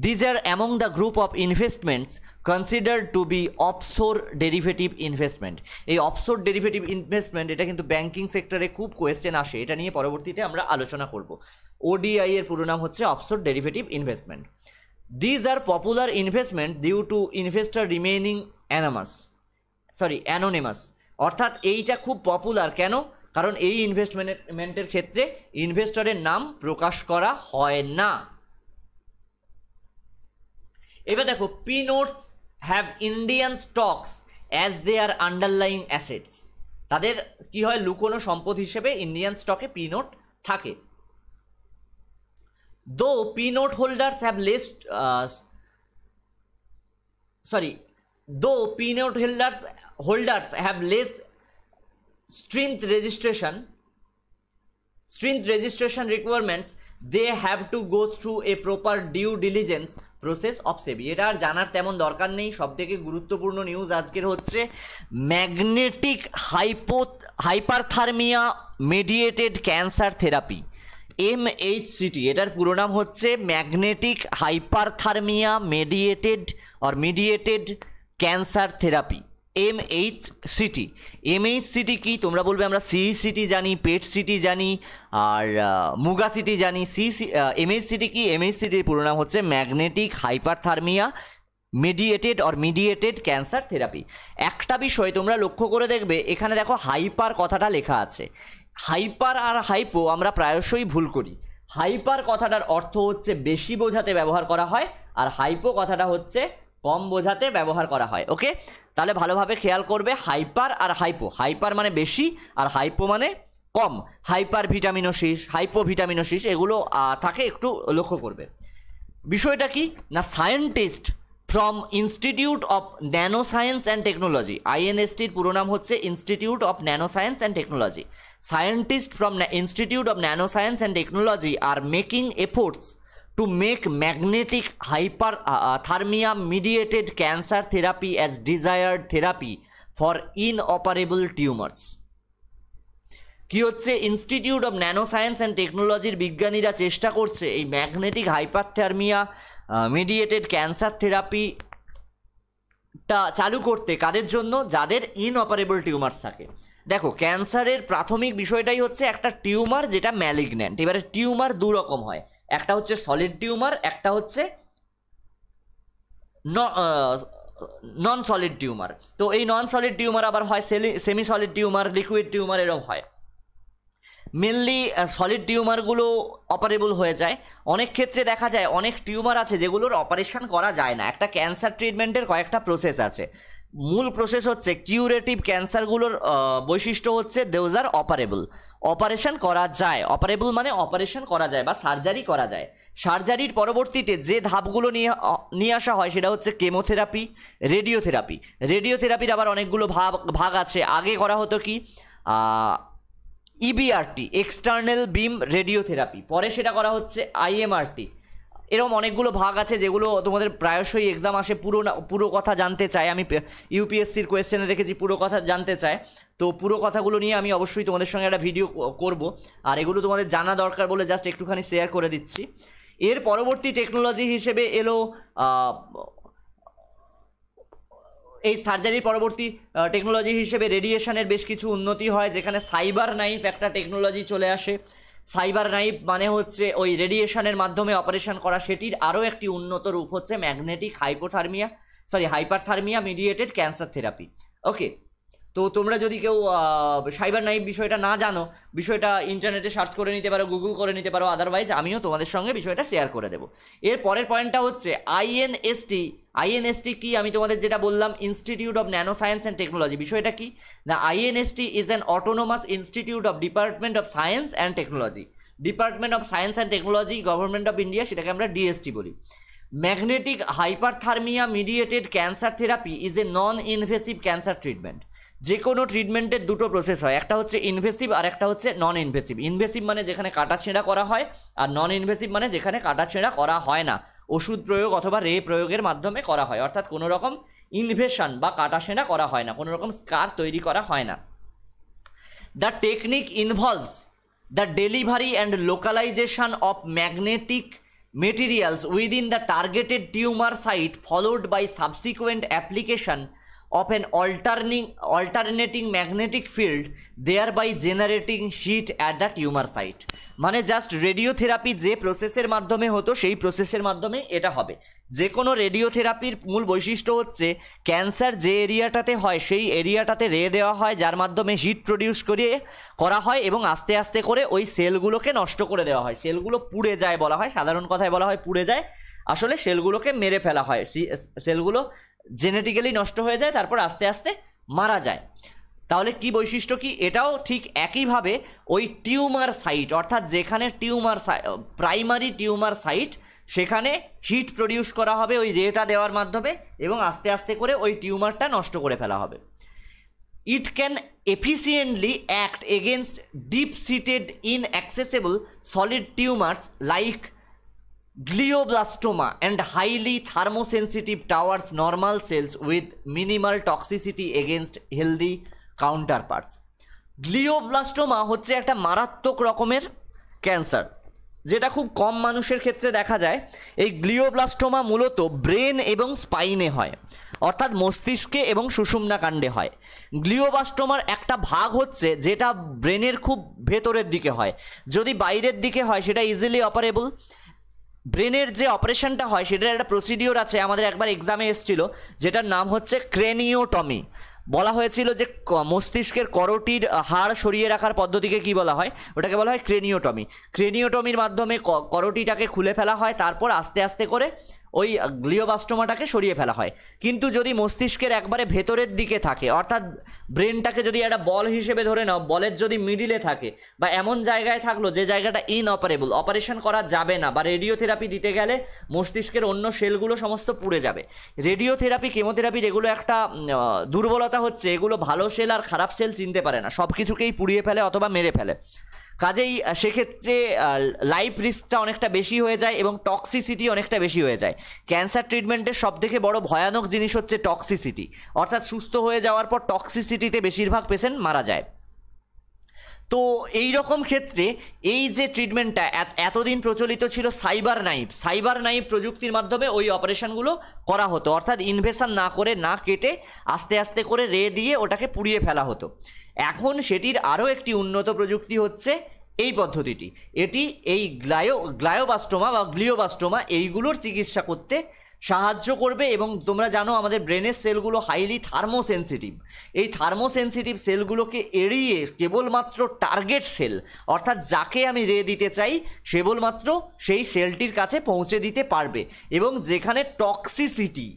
[SPEAKER 1] These are among the group of investments considered to be offshore derivative investment. এই offshore derivative investment এটা কিন্তু banking সেক্টরে খুব question আসে, এটা নিয়ে পরবর্তীতে আমরা আলোচনা করব। ওডিআই এর পুরো নাম হচ্ছে offshore derivative investment. These are popular investment due to investor remaining anonymous, অর্থাৎ এইটা খুব পপুলার কেন, কারণ এই ইনভেস্টমেন্টের ক্ষেত্রে ইনভেস্টরের নাম প্রকাশ করা হয় না। এবার দেখো P notes have Indian stocks as their underlying assets, তাদের কি হয়, লুকোনো সম্পদ হিসেবে ইন্ডিয়ান স্টকে পি নোট থাকে। দো P note holders have though P note holders have less stringent registration requirements, they have to go through a proper due diligence process of SEBI. এটা আর জানার তেমন দরকার নেই। সবথেকে গুরুত্বপূর্ণ নিউজ আজকের হচ্ছে magnetic hyperthermia mediated cancer therapy, MHCT, এটার পুরো নাম হচ্ছে magnetic hyperthermia mediated cancer therapy, MHCT। MHCT কি তোমরা বলবে আমরা CCT জানি, পেট সিটি জানি, আর মুগা সিটি জানি। MHCT কি, MHCT পুরো নাম হচ্ছে magnetic hyperthermia mediated cancer therapy. একটা বিষয় তোমরা লক্ষ্য করে দেখবে, এখানে দেখো হাইপার কথাটা লেখা আছে। হাইপার আর হাইপো আমরা প্রায়শই ভুল করি। হাইপার কথাটার অর্থ হচ্ছে বেশি বোঝাতে ব্যবহার করা হয়, আর হাইপো কথাটা হচ্ছে কম বোঝাতে ব্যবহার করা হয়। ওকে, তাহলে ভালোভাবে খেয়াল করবে, হাইপার আর হাইপো, হাইপার মানে বেশি আর হাইপো মানে কম। হাইপার ভিটামিনোসিস, হাইপো ভিটামিনোসিস এগুলো থাকে, একটু লক্ষ্য করবে। বিষয়টা কি না, scientist from institute of nano science and technology, INSTর পুরো নাম হচ্ছে institute of nano science and technology. Scientist from institute of nano science and technology are making efforts to make magnetic hyperthermia mediated cancer therapy as desired therapy for inoperable tumors। কি হচ্ছে, institute of nano science and টেকনোলজির বিজ্ঞানীরা চেষ্টা করছে এই magnetic hyperthermia mediated cancer থেরাপিটা চালু করতে, কাদের জন্য, যাদের ইনঅপারেবল টিউমার্স থাকে। দেখো ক্যান্সারের প্রাথমিক বিষয়টাই হচ্ছে একটা টিউমার যেটা ম্যালিগন্যান্ট। এবারে টিউমার দু রকম হয়, একটা হচ্ছে সলিড টিউমার, একটা হচ্ছে নন সলিড টিউমার। তো এই নন সলিড টিউমার আবার হয় semi solid tumour, liquid tumour এরকম হয়। মেনলি সলিড টিউমারগুলো অপারেবল হয়ে যায়। অনেক ক্ষেত্রে দেখা যায় অনেক টিউমার আছে যেগুলোর অপারেশন করা যায় না। একটা ক্যান্সার ট্রিটমেন্টের কয়েকটা প্রসেস আছে। মূল প্রসেস হচ্ছে কিউরেটিভ ক্যান্সারগুলোর বৈশিষ্ট্য হচ্ছে দেউজ আর অপারেবল, অপারেশন করা যায়। অপারেবল মানে অপারেশন করা যায় বা সার্জারি করা যায়। সার্জারির পরবর্তীতে যে ধাপগুলো নিয়ে আসা হয় সেটা হচ্ছে কেমোথেরাপি, রেডিওথেরাপি। রেডিওথেরাপির আবার অনেকগুলো ভাগ আছে। আগে করা হতো কি ইবিআরটি, এক্সটার্নাল বিম রেডিওথেরাপি, পরে সেটা করা হচ্ছে আইএমআরটি। এরকম অনেকগুলো ভাগ আছে যেগুলো তোমাদের প্রায়শই এক্সাম আসে, পুরো কথা জানতে চায়। আমি ইউপিএসসির কোয়েশ্চেনে দেখেছি পুরো কথা জানতে চায়, তো পুরো কথাগুলো নিয়ে আমি অবশ্যই তোমাদের সঙ্গে একটা ভিডিও করব। আর এগুলো তোমাদের জানা দরকার বলে জাস্ট একটুখানি শেয়ার করে দিচ্ছি। এর পরবর্তী টেকনোলজি হিসেবে এলো এই সার্জারির পরবর্তী টেকনোলজি হিসেবে রেডিয়েশনের বেশ কিছু উন্নতি হয়, যেখানে সাইবার নাইফ একটা টেকনোলজি চলে আসে। সাইবার নাইফ মানে হচ্ছে ওই রেডিয়েশনের মাধ্যমে অপারেশন করা। সেটির আরও একটি উন্নত রূপ হচ্ছে magnetic hyperthermia mediated cancer therapy. Okay, তো তোমরা যদি কেউ সাইবার নাইফ বিষয়টা না জানো, বিষয়টা ইন্টারনেটে সার্চ করে নিতে পারো, গুগল করে নিতে পারো, আদারওয়াইজ আমিও তোমাদের সঙ্গে বিষয়টা শেয়ার করে দেবো। এর পরের পয়েন্টটা হচ্ছে আইএনএসটি কি? আমি তোমাদের যেটা বললাম, institute of nano science and technology. বিষয়টা কি না, আইএনএসটি is an autonomous institute of department of science and technology. Department of science and technology, government of India, সেটাকে আমরা ডিএসটি বলি। Magnetic hyperthermia mediated cancer therapy is a non invasive cancer treatment. যে কোনো ট্রিটমেন্টের দুটো প্রসেস হয়, একটা হচ্ছে ইনভেসিভ আর একটা হচ্ছে নন ইনভেসিভ। ইনভেসিভ মানে যেখানে কাটাছেঁড়া করা হয়, আর নন ইনভেসিভ মানে যেখানে কাটাছেঁড়া করা হয় না, ওষুধ প্রয়োগ অথবা রে প্রয়োগের মাধ্যমে করা হয়। অর্থাৎ কোনো রকম ইনভেশন বা কাটাছেঁড়া করা হয় না, কোনো রকম স্কার তৈরি করা হয় না। The technique involves the delivery and localisation of magnetic materials within the targeted tumor site, followed by subsequent application of an alternating magnetic field, thereby generating heat at the tumor site. মানে just radiotherapy যে প্রসেসের মাধ্যমে হতো সেই প্রসেসের মাধ্যমে এটা হবে। যে কোনো রেডিওথেরাপির মূল বৈশিষ্ট্য হচ্ছে ক্যান্সার যে এরিয়াটাতে হয় সেই এরিয়াটাতে রে দেওয়া হয়, যার মাধ্যমে হিট প্রডিউস করা হয় এবং আস্তে আস্তে করে ওই সেলগুলোকে নষ্ট করে দেওয়া হয়। সেলগুলো পুড়ে যায় বলা হয়, সাধারণ কথায় বলা হয় পুড়ে যায়, আসলে সেলগুলোকে মেরে ফেলা হয়। সেলগুলো জেনেটিক্যালি নষ্ট হয়ে যায়, তারপর আস্তে আস্তে মারা যায়। তাহলে কি বৈশিষ্ট্য কি? এটাও ঠিক একইভাবে ওই টিউমার সাইট, অর্থাৎ যেখানে প্রাইমারি টিউমার সাইট, সেখানে হিট প্রডিউস করা হবে ওই রেটা দেওয়ার মাধ্যমে এবং আস্তে আস্তে করে ওই টিউমারটা নষ্ট করে ফেলা হবে। It can efficiently act against deep seated inaccessible solid tumors like glioblastoma and highly thermosensitive towards normal cells with minimal toxicity against healthy counterparts. Glioblastoma হচ্ছে একটা মারাত্মক রকমের ক্যান্সার, যেটা খুব কম মানুষের ক্ষেত্রে দেখা যায়। এই গ্লিওব্লাস্টোমা মূলত ব্রেন এবং স্পাইনে হয়, অর্থাৎ মস্তিষ্কে এবং সুষুম্নাকাণ্ডে হয়। গ্লিওব্লাস্টোমার একটা ভাগ হচ্ছে যেটা ব্রেনের খুব ভেতরের দিকে হয়। যদি বাইরের দিকে হয় সেটা ইজিলি অপারেবল। ব্রেনের যে অপারেশনটা হয় সেটার একটা প্রসিডিওর আছে, আমাদের একবার এক্সামে এসেছিল, যেটার নাম হচ্ছে ক্রেনিওটমি। বলা হয়েছিল যে মস্তিষ্কের করটির হাড় সরিয়ে রাখার পদ্ধতিকে কি বলা হয়, ওটাকে বলা হয় ক্রেনিওটমি। ক্রেনিওটমির মাধ্যমে করটিটাকে খুলে ফেলা হয়, তারপর আস্তে আস্তে করে ওই গ্লিওব্লাস্টোমাটাকে সরিয়ে ফেলা হয়। কিন্তু যদি মস্তিষ্কের একবারে ভেতরের দিকে থাকে, অর্থাৎ ব্রেনটাকে যদি একটা বল হিসেবে ধরে নাও, বলের যদি মিডিলে থাকে বা এমন জায়গায় থাকলো যে জায়গাটা ইনঅপারেবল, অপারেশন করা যাবে না, বা রেডিওথেরাপি দিতে গেলে মস্তিষ্কের অন্য সেলগুলো সমস্ত পুড়ে যাবে। রেডিওথেরাপি, কেমোথেরাপির এগুলো একটা দুর্বলতা হচ্ছে এগুলো ভালো সেল আর খারাপ সেল চিনতে পারে না, সব কিছুকেই পুড়িয়ে ফেলে অথবা মেরে ফেলে। কাজেই সেক্ষেত্রে লাইফ রিস্কটা অনেকটা বেশি হয়ে যায় এবং টক্সিসিটি অনেকটা বেশি হয়ে যায়। ক্যান্সার ট্রিটমেন্টের সবথেকে বড় ভয়ানক জিনিস হচ্ছে টক্সিসিটি, অর্থাৎ সুস্থ হয়ে যাওয়ার পর টক্সিসিটিতে বেশিরভাগ পেশেন্ট মারা যায়। তো এই রকম ক্ষেত্রে এই যে ট্রিটমেন্টটা এতদিন প্রচলিত ছিল সাইবার নাইফ প্রযুক্তির মাধ্যমে ওই অপারেশনগুলো করা হতো, অর্থাৎ ইনভেশন না করে, না কেটে আস্তে আস্তে করে রে দিয়ে ওটাকে পুড়িয়ে ফেলা হতো। এখন সেটির আরও একটি উন্নত প্রযুক্তি হচ্ছে এই পদ্ধতিটি। এটি এই গ্লায়োবাস্টোমা বা গ্লিওবাস্টোমা এইগুলোর চিকিৎসা করতে সাহায্য করবে। এবং তোমরা জানো আমাদের ব্রেনের সেলগুলো হাইলি থার্মোসেন্সিটিভ। এই থার্মোসেন্সিটিভ সেলগুলোকে এড়িয়ে কেবলমাত্র টার্গেট সেল, অর্থাৎ যাকে আমি রে দিতে চাই কেবলমাত্র সেই সেলটির কাছে পৌঁছে দিতে পারবে। এবং যেখানে টক্সিসিটি,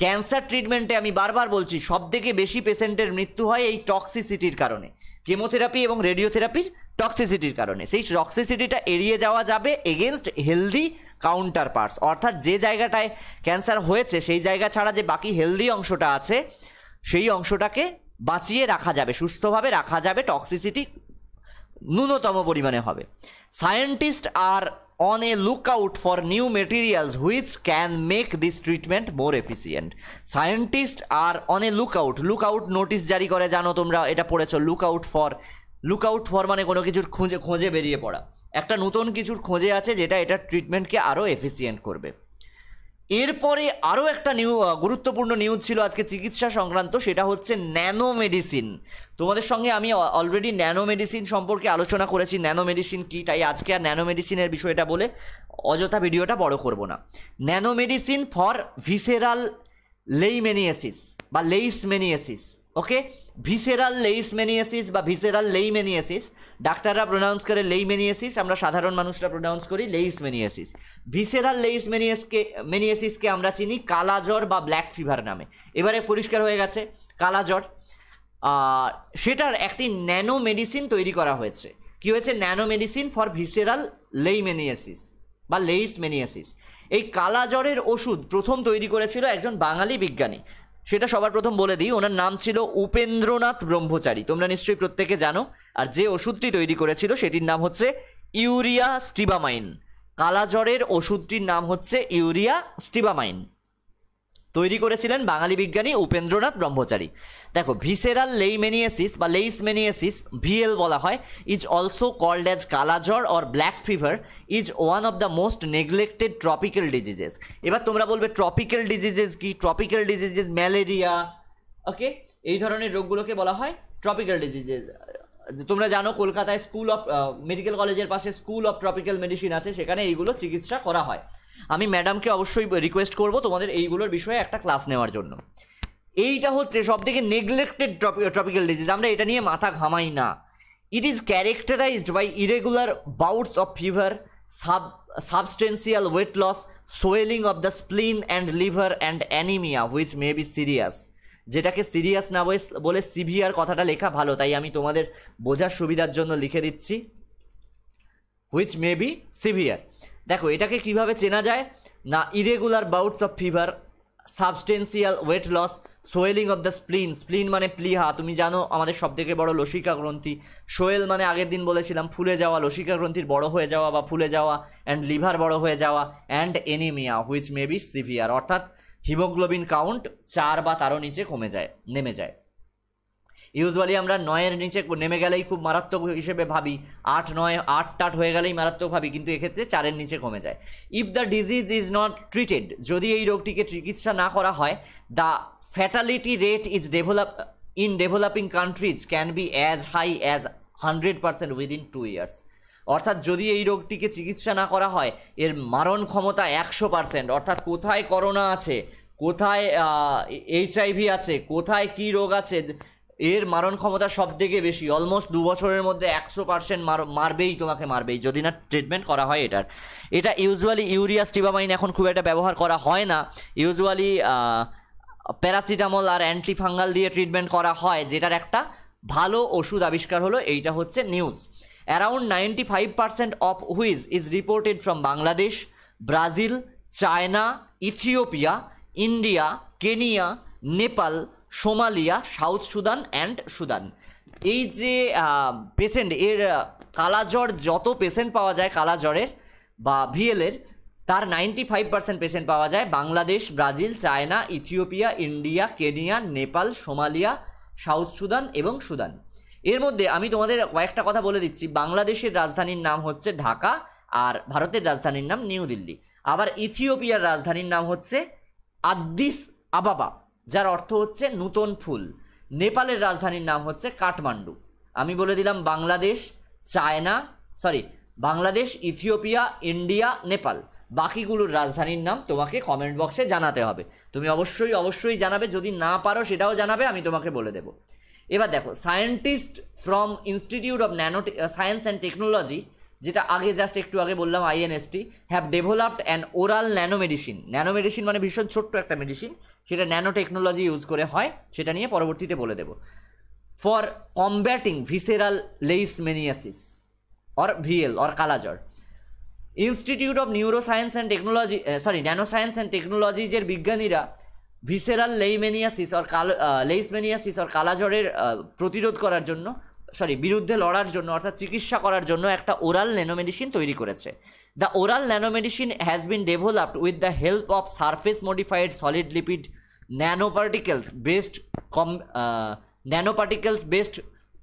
[SPEAKER 1] ক্যান্সার ট্রিটমেন্টে আমি বারবার বলছি সবথেকে বেশি পেশেন্টের মৃত্যু হয় এই টক্সিসিটির কারণে, কেমোথেরাপি এবং রেডিওথেরাপির টক্সিসিটির কারণে। সেই টক্সিসিটিটা এড়িয়ে যাওয়া যাবে এগেনস্ট হেলদি কাউন্টার পার্টস, অর্থাৎ যে জায়গাটায় ক্যান্সার হয়েছে সেই জায়গা ছাড়া যে বাকি হেলদি অংশটা আছে সেই অংশটাকে বাঁচিয়ে রাখা যাবে, সুস্থভাবে রাখা যাবে, টক্সিসিটি ন্যূনতম পরিমাণে হবে। Scientist are on a lookout for new materials which can make this treatment more efficient. Scientists are on a lookout notice জারি করে, জানো তোমরা এটা পড়েছো। লুকআউট ফর মানে কোনো কিছুর খোঁজে বেরিয়ে পড়া, একটা নতুন কিছুর খোঁজে আছে যেটা এটার ট্রিটমেন্টকে আরও এফিসিয়েন্ট করবে। এরপরে আরও একটা গুরুত্বপূর্ণ নিউজ ছিল আজকে চিকিৎসা সংক্রান্ত, সেটা হচ্ছে ন্যানো মেডিসিন। তোমাদের সঙ্গে আমি অলরেডি ন্যানো মেডিসিন সম্পর্কে আলোচনা করেছি, ন্যানো মেডিসিন কী, তাই আজকে আর ন্যানো মেডিসিনের বিষয়টা বলে অযথা ভিডিওটা বড় করব না। ন্যানো মেডিসিন ফর ভিসেরাল লেইমেনিয়াসিস বা লেইসমেনিয়াসিস, ওকে, ভিসেরাল লেইসমেনিয়াসিস বা ভিসেরাল লেইমেনিয়াসিস, ডাক্তাররা প্রোনাউন্স করে লেইমেনিয়াসিস, আমরা সাধারণ মানুষরা প্রোনাউন্স করি লেইসমেনিয়াসিস। ভিসেরাল লেইসমেনিয়াসিসকে আমরা চিনি কালাজ্বর বা ব্ল্যাক ফিভার নামে। এবারে পরিষ্কার হয়ে গেছে কালাজ্বর, সেটার একটি ন্যানো মেডিসিন তৈরি করা হয়েছে। কি হয়েছে? ন্যানো মেডিসিন ফর ভিসেরাল লেইমেনিয়াসিস বা লেইসমেনিয়াসিস। এই কালাজ্বরের ওষুধ প্রথম তৈরি করেছিল একজন বাঙালি বিজ্ঞানী, সেটা সবার প্রথম বলে দিই, ওনার নাম ছিল উপেন্দ্রনাথ ব্রহ্মচারী, তোমরা নিশ্চয়ই প্রত্যেকে জানো। আর যে ওষুধটি তৈরি করেছিল সেটির নাম হচ্ছে ইউরিয়া স্টিবামাইন। কালাজ্বরের ওষুধটির নাম হচ্ছে ইউরিয়া স্টিবামাইন, তৈরি করেছিলেন বাঙালি বিজ্ঞানী উপেন্দ্রনাথ ব্রহ্মচারী। দেখো, ভিসেরাল লেইমেনিয়াসিস বা লেইসমেনিয়াসিস, ভিএল বলা হয়, is also called as kala-azar or black fever, is one of the most neglected tropical diseases. এবার তোমরা বলবে ট্রপিক্যাল ডিজিজেস কি? ট্রপিক্যাল ডিজিজেস ম্যালেরিয়া, ওকে, এই ধরনের রোগগুলোকে বলা হয় ট্রপিক্যাল ডিজিজেস। তোমরা জানো কলকাতায় স্কুল অফ মেডিকেল কলেজের পাশে স্কুল অফ ট্রপিক্যাল মেডিসিন আছে, সেখানে এইগুলো চিকিৎসা করা হয়। আমি ম্যাডামকে অবশ্যই রিকোয়েস্ট করব তোমাদের এইগুলোর বিষয়ে একটা ক্লাস নেওয়ার জন্য। এইটা হচ্ছে সবথেকে নেগলেক্টেড ট্রপিক্যাল ডিজিজ, আমরা এটা নিয়ে মাথা ঘামাই না। It is characterised by irregular bouts of fever, substantial weight loss, swelling of the spleen and liver and anaemia which may be serious. যেটাকে সিরিয়াস না বলে সিভিয়ার কথাটা লেখা ভালো, তাই আমি তোমাদের বোঝার সুবিধার জন্য লিখে দিচ্ছি হুইচ মে বি সিভিয়ার। দেখো, এটাকে কিভাবে চেনা যায় না, irregular bouts of fever, substantial weight loss, swelling of the spleen, spleen মানে প্লিহা, তুমি জানো আমাদের সবথেকে বড় লসিকা গ্রন্থি। সোয়েল মানে আগের দিন বলেছিলাম ফুলে যাওয়া, লসিকা গ্রন্থির বড় হয়ে যাওয়া বা ফুলে যাওয়া, অ্যান্ড লিভার বড় হয়ে যাওয়া, and anaemia which may B severe, অর্থাৎ হিমোগ্লোবিন কাউন্ট 4 বা তারও নিচে নেমে যায়। ইউজুয়ালি আমরা 9-এর নিচে নেমে গেলেই খুব মারাত্মক হিসেবে ভাবি, 8, 9, 8 হয়ে গেলেই মারাত্মক ভাবি, কিন্তু এক্ষেত্রে 4-এর নিচে কমে যায়। If the disease is not treated, যদি এই রোগটিকে চিকিৎসা না করা হয়, the fatality rate is developing countries can be as high as 100% within 2 years। অর্থাৎ যদি এই রোগটিকে চিকিৎসা না করা হয়, এর মারণ ক্ষমতা 100%, অর্থাৎ কোথায় করোনা আছে, কোথায় HIV আছে, কোথায় কী রোগ আছে, এর মারণ ক্ষমতা সব থেকে বেশি। অলমোস্ট 2 বছরের মধ্যে 100% মারবেই যদি না ট্রিটমেন্ট করা হয় এটার। এটা ইউজুয়ালি ইউরিয়া স্টিবামাইন এখন খুব একটা ব্যবহার করা হয় না, ইউজুয়ালি প্যারাসিটামল আর অ্যান্টিফাঙ্গাল দিয়ে ট্রিটমেন্ট করা হয়, যেটার একটা ভালো ওষুধ আবিষ্কার হলো। এইটা হচ্ছে news. Around 95% of which is reported from Bangladesh, Brazil, China, Ethiopia, India, Kenya, Nepal, Somalia, south Sudan and Sudan. এই যে পেশেন্ট, এর কালাজ্বর যত পেশেন্ট পাওয়া যায় কালাজ্বরের বা ভিএলের, তার 95% পেশেন্ট পাওয়া যায় Bangladesh, Brazil, China, Ethiopia, India, Kenya, Nepal, Somalia, south Sudan এবং সুদান। এর মধ্যে আমি তোমাদের কয়েকটা কথা বলে দিচ্ছি। বাংলাদেশের রাজধানীর নাম হচ্ছে ঢাকা, আর ভারতের রাজধানীর নাম নিউ দিল্লি। আবার ইথিওপিয়ার রাজধানীর নাম হচ্ছে আদ্দিস আবাবা, যার অর্থ হচ্ছে নূতন ফুল। নেপালের রাজধানীর নাম হচ্ছে কাঠমান্ডু। আমি বলে দিলাম বাংলাদেশ, ইথিওপিয়া, ইন্ডিয়া, নেপাল। বাকিগুলোর রাজধানীর নাম তোমাকে কমেন্ট বক্সে জানাতে হবে। তুমি অবশ্যই অবশ্যই জানাবে, যদি না পারো সেটাও জানাবে, আমি তোমাকে বলে দেবো। এবার দেখো, scientist from institute of nano science and technology, যেটা আগে জাস্ট একটু আগে বললাম আইএনএসটি, have developed an oral nano medicine. Nano medicine মানে ভীষণ ছোট্ট একটা মেডিসিন, সেটা ন্যানো টেকনোলজি ইউজ করে হয়, সেটা নিয়ে পরবর্তীতে বলে দেবো। For combating visceral leishmaniasis or VL or kala-azar, institute of neuro science and technology nano science and টেকনোলজিজের বিজ্ঞানীরা ভিসেরাল লেইশম্যানিয়াসিস অর কালাজ্বরের প্রতিরোধ করার জন্য, বিরুদ্ধে লড়ার জন্য, অর্থাৎ চিকিৎসা করার জন্য একটা ওরাল ন্যানোমেডিসিন তৈরি করেছে। The oral nanomedicine has been developed with the help of surface modified solid lipid nanoparticles based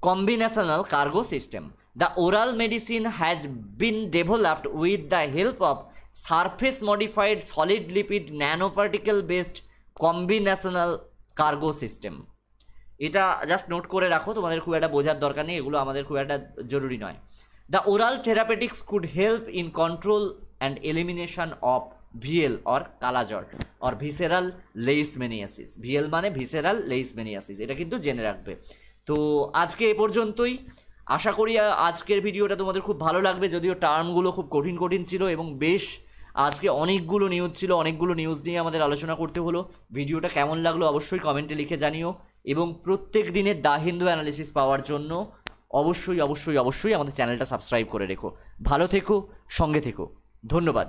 [SPEAKER 1] combinational cargo system. The oral medicine has been developed with the help of surface modified solid lipid nanoparticle based combinational cargo system. এটা just note করে রাখো, তোমাদের খুব একটা বোঝার দরকার নেই, এগুলো আমাদের খুব একটা জরুরি নয়। The oral therapeutics could help in control and elimination of VL or kala-azar or visceral leishmaniasis. VL মানে ভিসেরাল লেইশম্যানিয়াসিস, এটা কিন্তু জেনে রাখবে। তো আজকে এ পর্যন্তই। আশা করি আজকের ভিডিওটা তোমাদের খুব ভালো লাগবে, যদিও টার্মগুলো খুব কঠিন কঠিন ছিল এবং বেশ আজকে অনেকগুলো নিউজ ছিল, অনেকগুলো নিউজ নিয়ে আমাদের আলোচনা করতে হলো। ভিডিওটা কেমন লাগলো অবশ্যই কমেন্টে লিখে জানিও, এবং প্রত্যেক দিনের দ্য হিন্দু অ্যানালিসিস পাওয়ার জন্য অবশ্যই অবশ্যই অবশ্যই আমাদের চ্যানেলটা সাবস্ক্রাইব করে রেখো। ভালো থেকো, সঙ্গে থেকো, ধন্যবাদ।